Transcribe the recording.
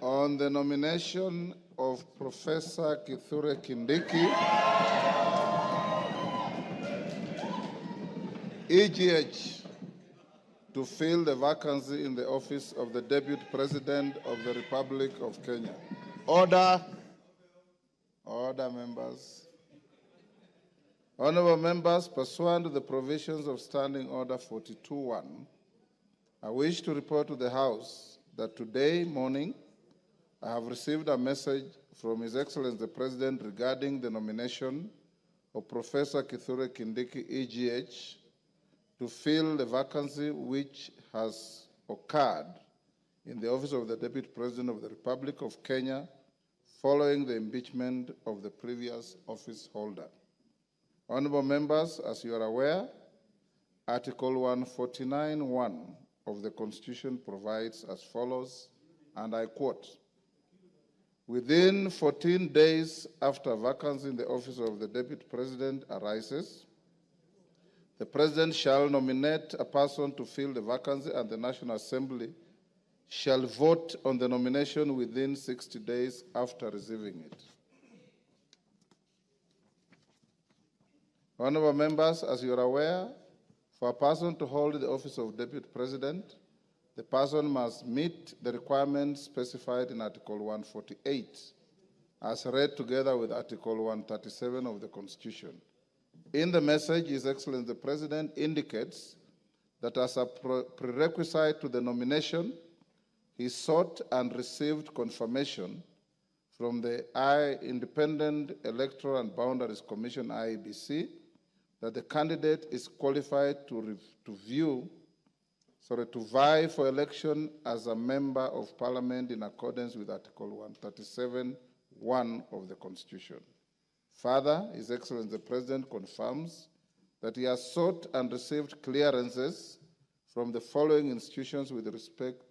On the nomination of Professor Kithure Kindiki, EGH, to fill the vacancy in the office of the Deputy President of the Republic of Kenya. Order. Order, members. Honorable members, pursuant to the provisions of Standing Order 42.1, I wish to report to the House that today morning I have received a message from His Excellency the President regarding the nomination of Professor Kithure Kindiki, EGH, to fill the vacancy which has occurred in the office of the Deputy President of the Republic of Kenya following the impeachment of the previous office holder. Honorable members, as you are aware, Article 149(1) of the Constitution provides as follows, and I quote, "Within 14 days after vacancy in the office of the Deputy President arises, the President shall nominate a person to fill the vacancy, and the National Assembly shall vote on the nomination within 60 days after receiving it." Honorable members, as you are aware, for a person to hold the office of Deputy President, the person must meet the requirements specified in Article 148, as read together with Article 137 of the Constitution. In the message, His Excellency the President indicates that as a prerequisite to the nomination, he sought and received confirmation from the Independent Electoral and Boundaries Commission, IEBC, that the candidate is qualified to vie for election as a member of Parliament in accordance with Article 137(1) of the Constitution. Further, His Excellency the President confirms that he has sought and received clearances from the following institutions with respect